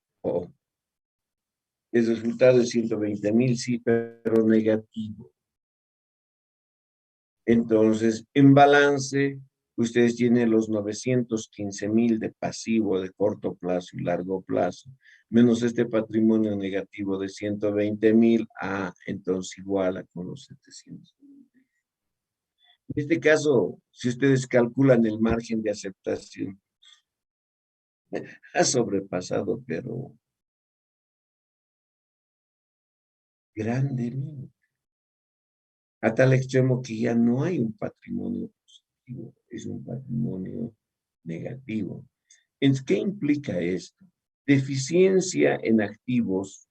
el resultado es 120.000, sí, pero negativo. Entonces, en balance, ustedes tienen los 915.000 de pasivo de corto plazo y largo plazo, menos este patrimonio negativo de 120.000, entonces iguala con los 700.000. En este caso, si ustedes calculan el margen de aceptación, ha sobrepasado, pero grandemente, a tal extremo que ya no hay un patrimonio positivo, es un patrimonio negativo. ¿Qué implica esto? Deficiencia en activos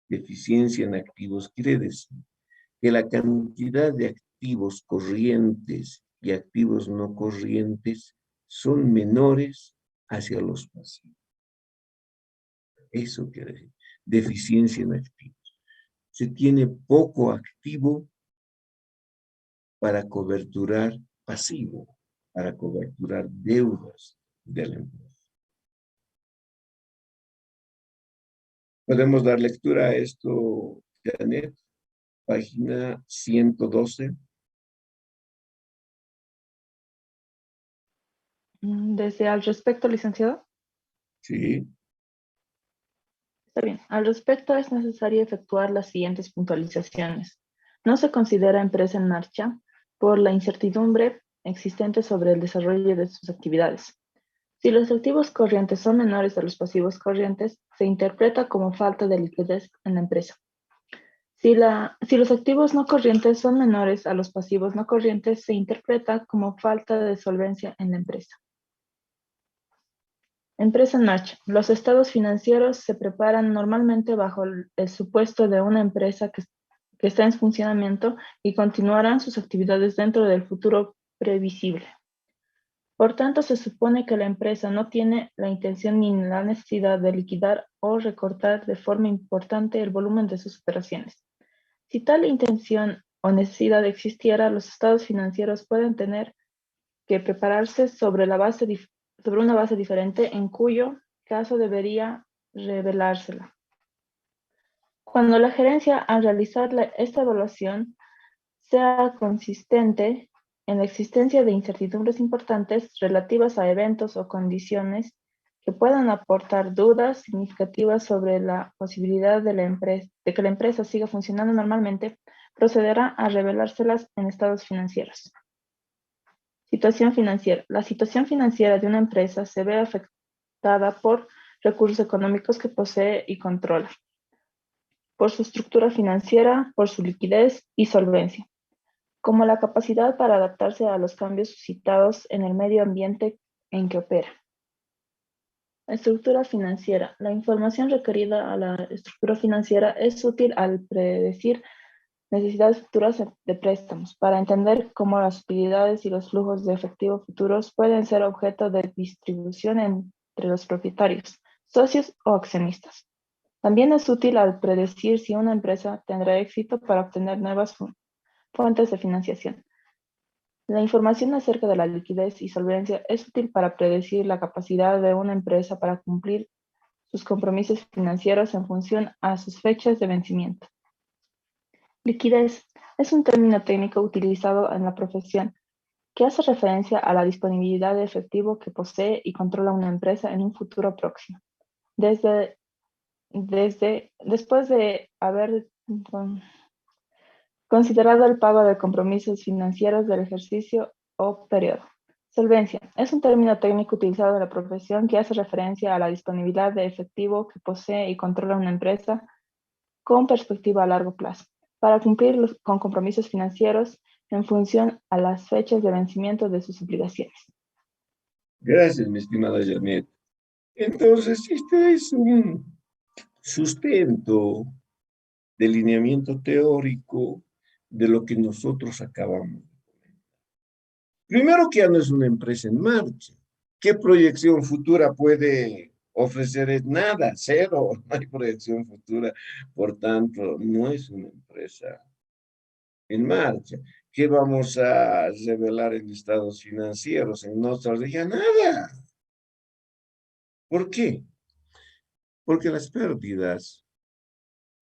quiere decir que la cantidad de activos corrientes y activos no corrientes son menores hacia los pasivos. Eso quiere decir deficiencia en activos. Se tiene poco activo para coberturar pasivo, para coberturar deudas de la empresa. Podemos dar lectura a esto, Janet, página 112. Desde al respecto, licenciado. Sí. Está bien. Al respecto, es necesario efectuar las siguientes puntualizaciones. No se considera empresa en marcha por la incertidumbre existente sobre el desarrollo de sus actividades. Si los activos corrientes son menores a los pasivos corrientes, se interpreta como falta de liquidez en la empresa. Si los activos no corrientes son menores a los pasivos no corrientes, se interpreta como falta de solvencia en la empresa. Empresa en marcha. Los estados financieros se preparan normalmente bajo el supuesto de una empresa que está en funcionamiento y continuarán sus actividades dentro del futuro previsible. Por tanto, se supone que la empresa no tiene la intención ni la necesidad de liquidar o recortar de forma importante el volumen de sus operaciones. Si tal intención o necesidad existiera, los estados financieros pueden tener que prepararse sobre una base diferente, en cuyo caso debería revelársela. Cuando la gerencia, al realizar esta evaluación, sea consistente en la existencia de incertidumbres importantes relativas a eventos o condiciones que puedan aportar dudas significativas sobre la posibilidad de que la empresa siga funcionando normalmente, procederá a revelárselas en estados financieros. Situación financiera. La situación financiera de una empresa se ve afectada por recursos económicos que posee y controla, por su estructura financiera, por su liquidez y solvencia, como la capacidad para adaptarse a los cambios suscitados en el medio ambiente en que opera. Estructura financiera. La información requerida a la estructura financiera es útil al predecir necesidades futuras de préstamos, para entender cómo las utilidades y los flujos de efectivo futuros pueden ser objeto de distribución entre los propietarios, socios o accionistas. También es útil al predecir si una empresa tendrá éxito para obtener nuevas fuentes de financiación. La información acerca de la liquidez y solvencia es útil para predecir la capacidad de una empresa para cumplir sus compromisos financieros en función a sus fechas de vencimiento. Liquidez es un término técnico utilizado en la profesión que hace referencia a la disponibilidad de efectivo que posee y controla una empresa en un futuro próximo, después de haber considerado el pago de compromisos financieros del ejercicio o periodo. Solvencia es un término técnico utilizado en la profesión que hace referencia a la disponibilidad de efectivo que posee y controla una empresa con perspectiva a largo plazo, para cumplir con compromisos financieros en función a las fechas de vencimiento de sus obligaciones. Gracias, mi estimada Janet. Entonces, este es un sustento de lineamiento teórico de lo que nosotros acabamos de comentar. Primero, que ya no es una empresa en marcha. ¿Qué proyección futura puede ofrecer? Nada, cero, no hay proyección futura. Por tanto, no es una empresa en marcha. ¿Qué vamos a revelar en estados financieros, en notas de ya nada? ¿Por qué? Porque las pérdidas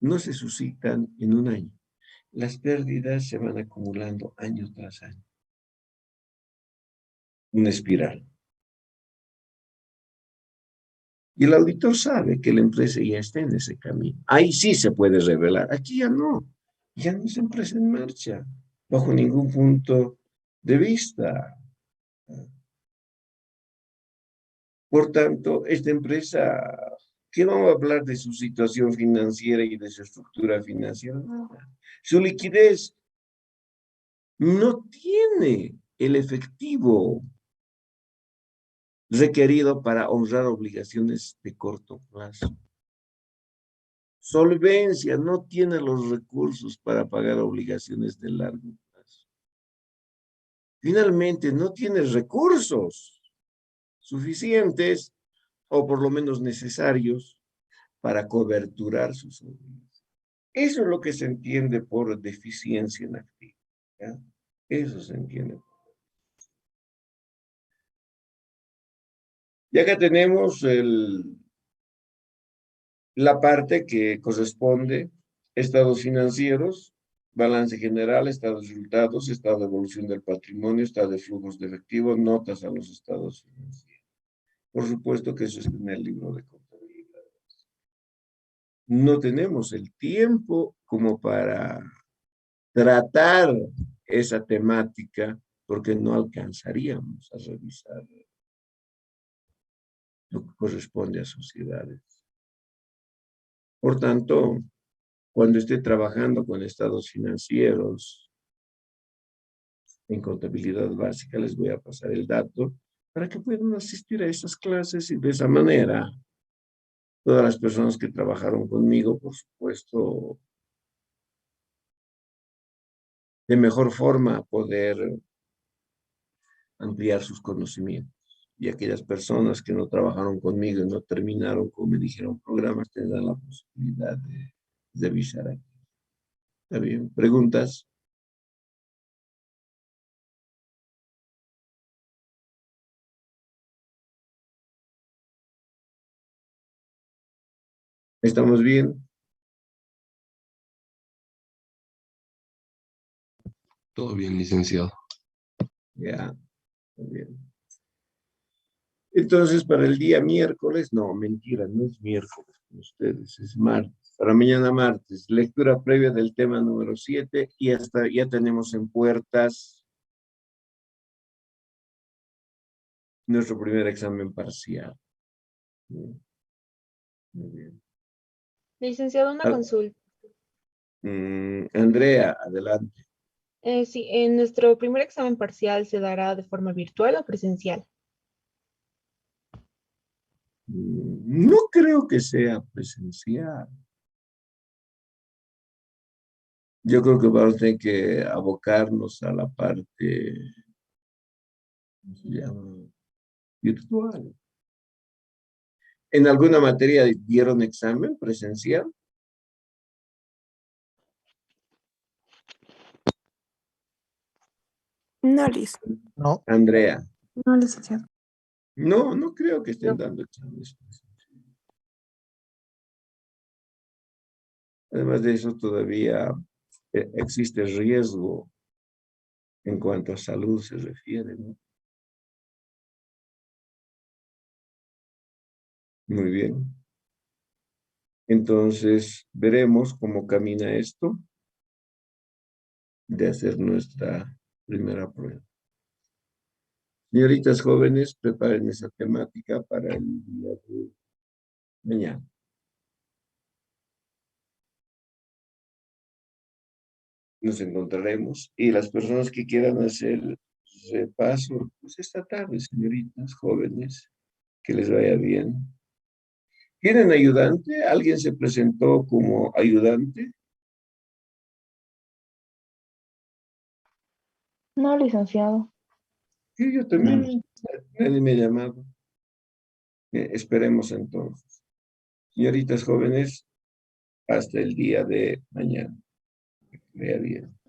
no se suscitan en un año. Las pérdidas se van acumulando año tras año. Una espiral. Y el auditor sabe que la empresa ya está en ese camino. Ahí sí se puede revelar. Aquí ya no. Ya no es empresa en marcha, bajo ningún punto de vista. Por tanto, esta empresa, ¿qué vamos a hablar de su situación financiera y de su estructura financiera? Nada. Su liquidez no tiene el efectivo requerido para honrar obligaciones de corto plazo. Solvencia, no tiene los recursos para pagar obligaciones de largo plazo. Finalmente, no tiene recursos suficientes o por lo menos necesarios para coberturar sus obligaciones. Eso es lo que se entiende por deficiencia en activo. ¿Ya? Eso se entiende. Y acá tenemos la parte que corresponde estados financieros, balance general, estado de resultados, estado de evolución del patrimonio, estado de flujos de efectivo, notas a los estados financieros. Por supuesto que eso está en el libro de contabilidad. No tenemos el tiempo como para tratar esa temática porque no alcanzaríamos a revisar lo que corresponde a sociedades. Por tanto, cuando esté trabajando con estados financieros en contabilidad básica, les voy a pasar el dato para que puedan asistir a esas clases y de esa manera todas las personas que trabajaron conmigo, por supuesto, de mejor forma poder ampliar sus conocimientos. Y aquellas personas que no trabajaron conmigo y no terminaron, como me dijeron, programas, tendrán la posibilidad de revisar aquí. ¿Está bien? ¿Preguntas? ¿Estamos bien? Todo bien, licenciado. Ya, muy bien. Entonces, para el día miércoles, no, mentira, no es miércoles con ustedes, es martes. Para mañana martes, lectura previa del tema número 7 y hasta ya tenemos en puertas nuestro primer examen parcial. Muy bien. Licenciado, una Ah. consulta. Andrea, adelante. Sí, en nuestro primer examen parcial se dará de forma virtual o presencial. No creo que sea presencial. Yo creo que vamos a tener que abocarnos a la parte, ¿cómo se llama? Virtual. ¿En alguna materia dieron examen presencial? No, Liz. No, Andrea. No, licenciado. No, no creo que estén No. dando exámenes. Además de eso, todavía existe riesgo en cuanto a salud se refiere, ¿no? Muy bien. Entonces, veremos cómo camina esto de hacer nuestra primera prueba. Señoritas jóvenes, preparen esa temática para el día de mañana. Nos encontraremos y las personas que quieran hacer repaso, pues esta tarde, señoritas jóvenes, que les vaya bien. ¿Tienen ayudante? ¿Alguien se presentó como ayudante? No, licenciado. Sí, yo también. Nadie me ha llamado. Esperemos entonces. Señoritas jóvenes, hasta el día de mañana. Que vaya bien.